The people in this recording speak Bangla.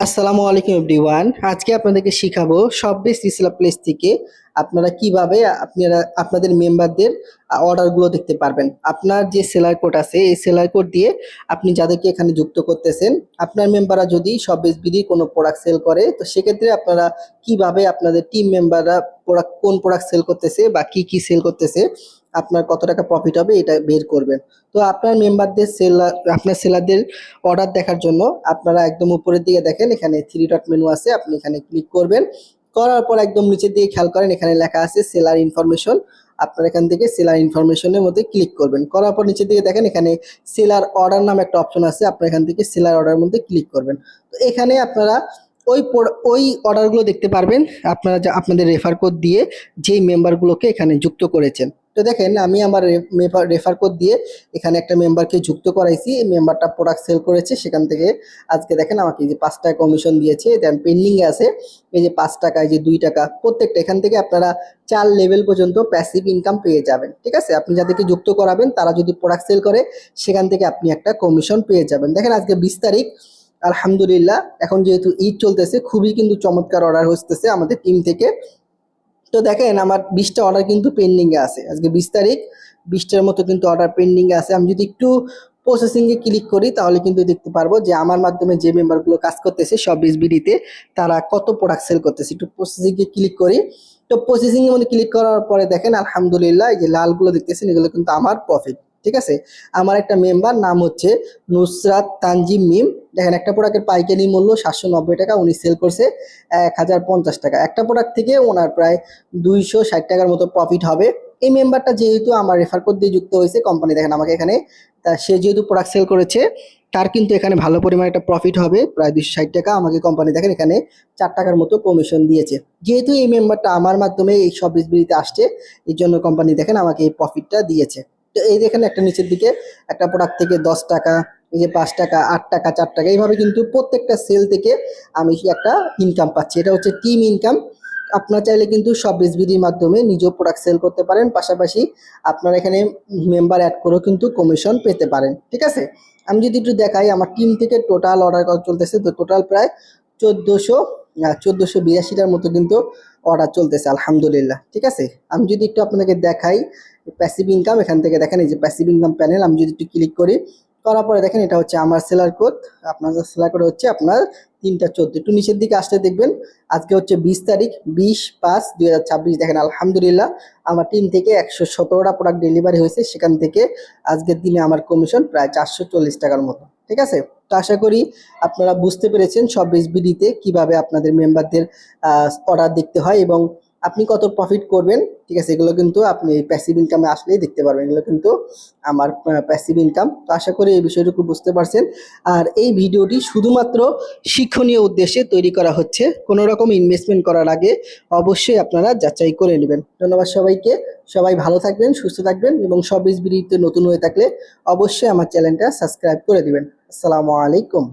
আসসালামু আলাইকুম এভরিওয়ান। আজকে আপনাদেরকে শিখাবো শপবেস রিসেলার প্লেস থেকে আপনারা কিভাবে আপনাদের মেম্বারদের অর্ডারগুলো দেখতে পারবেন। আপনার যে সেলার কোড আছে এই সেলার কোড দিয়ে আপনি যাদেরকে এখানে যুক্ত করতেছেন, আপনার মেম্বাররা যদি শপবেস বিডি কোনো প্রোডাক্ট সেল করে, তো সেক্ষেত্রে আপনারা কিভাবে আপনাদের টিম মেম্বাররা কোন প্রোডাক্ট সেল করতেছে বা কি সেল করতেছে, আপনার কত টাকা প্রফিট হবে এটা বের করবেন। তো আপনার মেম্বারদের আপনার সেলারদের অর্ডার দেখার জন্য আপনারা একদম উপরের দিকে দেখেন, এখানে থ্রি ডট মেনু আছে, আপনি এখানে ক্লিক করবেন। করার পর একদম নিচের দিকে খেয়াল করেন, এখানে লেখা আছে সেলার ইনফরমেশন। আপনারা এখান থেকে সেলার ইনফরমেশনের মধ্যে ক্লিক করবেন। করার পর নিচের দিকে দেখেন, এখানে সেলার অর্ডার নামে একটা অপশন আছে, আপনারা এখান থেকে সেলার অর্ডার মধ্যে ক্লিক করবেন। তো এখানে আপনারা ওই অর্ডারগুলো দেখতে পারবেন আপনারা আপনাদের রেফার কোড দিয়ে যেই মেম্বারগুলোকে এখানে যুক্ত করেছেন। তো দেখেন, আমি আমার রেফার কোড দিয়ে এখানে একটা মেম্বারকে যুক্ত করাইছি। এই মেম্বারটা প্রোডাক্ট সেল করেছে, সেখান থেকে আজকে দেখেন আমাকে এই যে 5 টাকা কমিশন দিয়েছে। দেন পেন্ডিং আছে এই যে 5 টাকা, এই যে 2 টাকা, প্রত্যেকটা এখান থেকে আপনারা 4 লেভেল পর্যন্ত প্যাসিভ ইনকাম পেয়ে যাবেন। ঠিক আছে, আপনি যাদেরকে যুক্ত করাবেন তারা যদি প্রোডাক্ট সেল করে, সেখান থেকে আপনি একটা কমিশন পেয়ে যাবেন। দেখেন আজকে 20 তারিখ, আলহামদুলিল্লাহ। এখন যেহেতু ঈদ চলতেছে, খুবই কিন্তু চমৎকার অর্ডার হচ্ছে আমাদের টিম থেকে। তো দেখেন আমার 20টা অর্ডার কিন্তু পেন্ডিং এ আছে। আজকে 20 তারিখ, 20টার মতো কিন্তু অর্ডার পেন্ডিং এ আছে। আমি যদি একটু প্রসেসিং এ ক্লিক করি তাহলে কিন্তু দেখতে পারবো যে আমার মাধ্যমে যে মেম্বারগুলো কাজ করতেছে শপবিজ বিডিতে তারা কত প্রোডাক্ট সেল করতেছে। একটু প্রসেসিং এ ক্লিক করি। তো প্রসেসিং এর মধ্যে ক্লিক করার পরে দেখেন আলহামদুলিল্লাহ, এই যে লালগুলো দেখতেছেন এগুলো কিন্তু আমার প্রফিট। ঠিক আছে, আমার একটা মেম্বার নাম হচ্ছে নুসরাত তানজিম মিম। দেখেন একটা প্রোডাক্টের পাইকারি মূল্য 790 টাকা, উনি সেল করছে 1050 টাকা। একটা প্রোডাক্ট থেকে ওনার প্রায় 260 টাকার মতো প্রফিট হবে। এই মেম্বারটা যেহেতু আমার রেফার কোড দিয়ে যুক্ত হয়েছে, কোম্পানি দেখেন আমাকে এখানে, সে যেহেতু প্রোডাক্ট সেল করেছে, তার কিন্তু এখানে ভালো পরিমাণে একটা প্রফিট হবে, প্রায় 260 টাকা। আমাকে কোম্পানি দেখেন এখানে 4 টাকার মতো কমিশন দিয়েছে। যেহেতু এই মেম্বারটা আমার মাধ্যমে এই সব বিজবিলিতে আসছে, এই জন্য কোম্পানি দেখেন আমাকে এই প্রফিটটা দিয়েছে। তো এই দেখেন একটা নিচের দিকে একটা প্রোডাক্ট থেকে 10 টাকা, এই যে 5 টাকা, 8 টাকা, 4 টাকা, এইভাবে কিন্তু প্রত্যেকটা সেল থেকে আমি একটা ইনকাম পাচ্ছি। এটা হচ্ছে টিম ইনকাম। আপনারা চাইলে কিন্তু সব বিজবিডির মাধ্যমে নিজেও প্রোডাক্ট সেল করতে পারেন, পাশাপাশি আপনারা এখানে মেম্বার অ্যাড করেও কিন্তু কমিশন পেতে পারেন। ঠিক আছে, আমি যদি একটু দেখাই আমার টিম থেকে টোটাল অর্ডার চলতেছে, তো টোটাল প্রায় 1482টার মতো কিন্তু অর্ডার চলতেছে আলহামদুলিল্লাহ। ঠিক আছে, আমি যদি একটু আপনাদেরকে দেখাই প্যাসিভ ইনকাম, এখান থেকে দেখেন এই যে প্যাসিভ ইনকাম প্যানেল, আমি যদি একটু ক্লিক করি, করার পরে দেখেন এটা হচ্ছে আমার সেলার কোড। আপনার সেলার কোড হচ্ছে আপনার 3টা 14। একটু নিচের দিকে আসলে দেখবেন আজকে হচ্ছে 20 তারিখ, 20/5/2026। দেখেন আলহামদুলিল্লাহ আমার টিম থেকে 117টা প্রোডাক্ট ডেলিভারি হয়েছে, সেখান থেকে আজকের দিনে আমার কমিশন প্রায় 440 টাকার মতো। ঠিক আছে, তো আশা করি আপনারা বুঝতে পেরেছেন সব বিডিতে কিভাবে আপনাদের মেম্বারদের অর্ডার দেখতে হয় এবং আপনি কত প্রফিট করবেন। ঠিক আছে, এগুলো কিন্তু আপনি প্যাসিভ ইনকামে আসলেই দেখতে পারবেন। এগুলো কিন্তু আমার প্যাসিভ ইনকাম। তো আশা করি এই বিষয়টুকু বুঝতে পারছেন। আর এই ভিডিওটি শুধুমাত্র শিক্ষণীয় উদ্দেশ্যে তৈরি করা হচ্ছে, কোনো রকম ইনভেস্টমেন্ট করার আগে অবশ্যই আপনারা যাচাই করে নেবেন। ধন্যবাদ সবাইকে। সবাই ভালো থাকবেন, সুস্থ থাকবেন এবং সব ভিডিওতে নতুন হয়ে থাকলে অবশ্যই আমার চ্যানেলটা সাবস্ক্রাইব করে দিবেন। আসসালামু আলাইকুম।